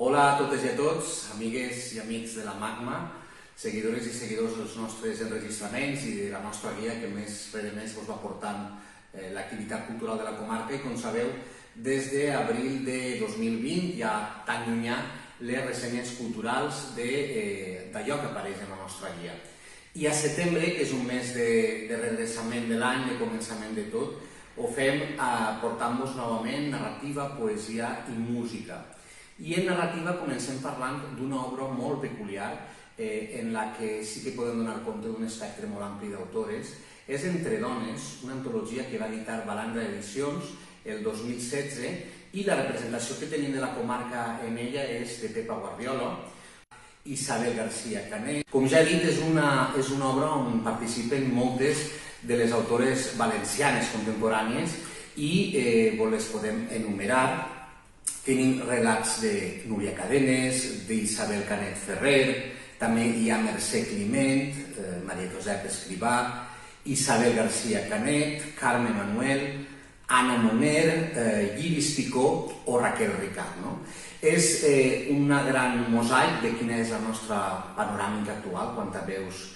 Hola a totes i a tots, amigues i amics de la Magma, seguidores i seguidors dels nostres enregistraments i de la nostra guia que més rere més us va portant l'activitat cultural de la comarca i, com sabeu, des d'abril de 2020, ja tan llunyà, les ressenyes culturals d'allò que apareix en la nostra guia. I a setembre, que és un mes de redreçament de l'any, de començament de tot, ho fem portant-vos novament narrativa, poesia i música. I en narrativa comencem parlant d'una obra molt peculiar en la que sí que podem donar compte d'un espectre molt ampli d'autores. És Entre dones, una antologia que va editar Balandra Edicions el 2016 i la representació que tenim de la comarca en ella és de Pepa Guardiola, Isabel García Canet. Com ja he dit, és una obra on participen moltes de les autores valencianes contemporànies i les podem enumerar. Tenim relats de Núria Cadenes, d'Isabel Canet Ferrer, també hi ha Mercè Climent, Maria Josep Escrivà, Isabel García Canet, Carme Manuel, Anna Moner, Lliris Picó o Raquel Ricard. És un gran mosaic de quina és la nostra panoràmica actual quant a veus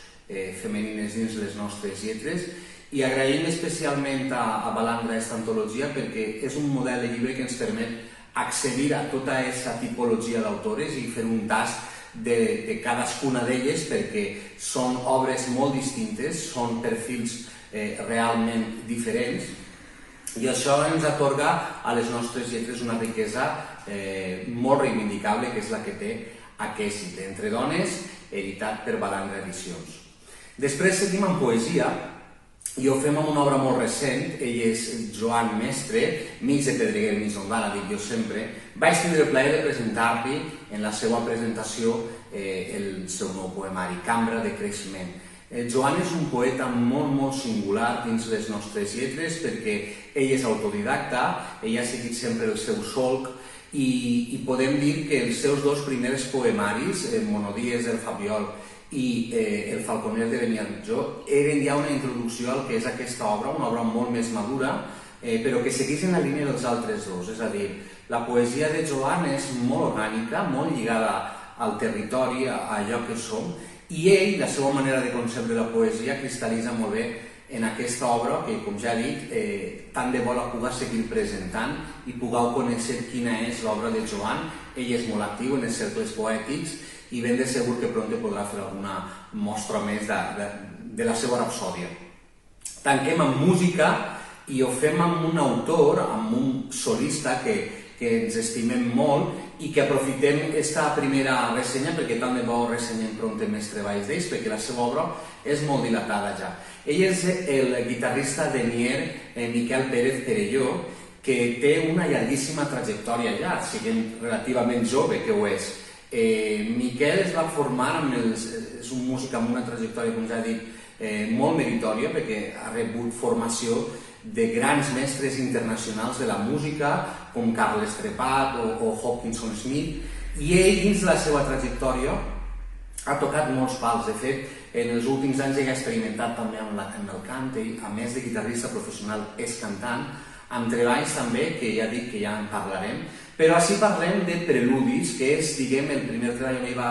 femenines dins les nostres lletres, i agraïm especialment a Balandra aquesta antologia perquè és un model de llibre que ens permet accedir a tota aquesta tipologia d'autores i fer un tast de cadascuna d'elles perquè són obres molt distintes, són perfils realment diferents i això ens atorga a les nostres lletres una riquesa molt reivindicable que és la que té aquest Entre dones, editat per Balandra Edicions. Després seguim amb poesia i ho fem amb una obra molt recent. Ell és Joan Mestre, mig de Pedreguer, mig d'Ondara, dic jo sempre. Vaig tindre el plaer de presentar-li en la seva presentació el seu nou poemari, Cambra de creixement. Joan és un poeta molt singular dins les nostres lletres perquè ell és autodidacta, ell ha seguit sempre el seu solc i podem dir que els seus dos primers poemaris, Monodies del Fabiol i El falconer de Beniarjó, eren ja una introducció al que és aquesta obra, una obra molt més madura, però que segueix en la línia dels altres dos. És a dir, la poesia de Joan és molt orgànica, molt lligada al territori, a allò que som, i ell, la seva manera de concebre la poesia, cristal·litza molt bé en aquesta obra que, com ja he dit, tant de bo la puga seguir presentant i pugueu conèixer quina és l'obra de Joan. Ell és molt actiu en els cercles poètics i ben de segur que pront podrà fer alguna mostra més de la seva rapsòdia. Tanquem amb música i ho fem amb un autor, amb un solista que ens estimem molt i que aprofitem aquesta primera ressenya perquè tant de bo ressenyem pront més treballs d'ells perquè la seva obra és molt dilatada ja. Ell és el guitarrista de Nier, Miquel Pérez Perelló, que té una llarguíssima trajectòria ja, siguent relativament jove que ho és. Miquel es va formar, és un músic amb una trajectòria, com ja he dit, molt meritòria perquè ha rebut formació de grans mestres internacionals de la música com Carles Trepat o Hopkinson Smith, i ell dins la seva trajectòria ha tocat molts pals. De fet, en els últims anys ell ha experimentat també amb el cant, ell, a més de guitarrista professional, és cantant, amb treballs també, que ja dic que ja en parlarem, però així parlem de Preludis, que és, diguem, el primer treball on ell va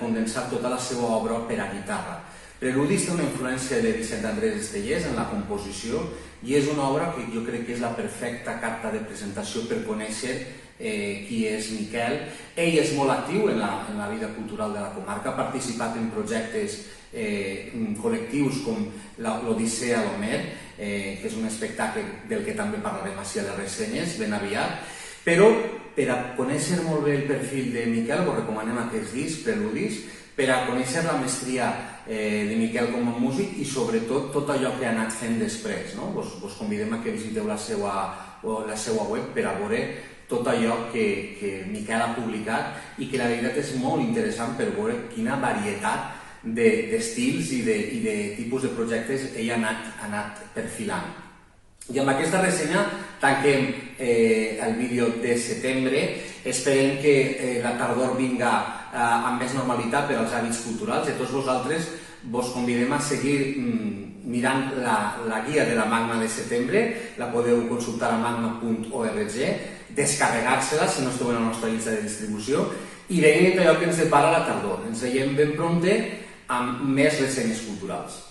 condensar tota la seva obra per a guitarra. Preludis té una influència de Vicent Andrés Estellés en la composició i és una obra que jo crec que és la perfecta carta de presentació per conèixer qui és Miquel. Ell és molt actiu en la vida cultural de la comarca, ha participat en projectes col·lectius com l'Odissea d'Homer, que és un espectacle del que també parlarem així a les ressenyes ben aviat, però per a conèixer molt bé el perfil de Miquel us recomanem aquest disc, Preludis, per a conèixer la mestria de Miquel com a músic i sobretot tot allò que ha anat fent després. Vos convidem a que visiteu la seva web per a veure tot allò que Miquel ha publicat i que la veritat és molt interessant per veure quina varietat d'estils i de tipus de projectes ell ha anat perfilant. I amb aquesta ressenya tanquem el vídeo de setembre. Esperem que la tardor vinga amb més normalitat per als hàbits culturals i a tots vosaltres vos convidem a seguir mirant la guia de la Magma de setembre. La podeu consultar a magma.org descarregar-se-la si no esteu en la nostra llista de distribució i veient allò que ens depara a la tardor. Ens veiem ben prompte amb més ressenyes culturals.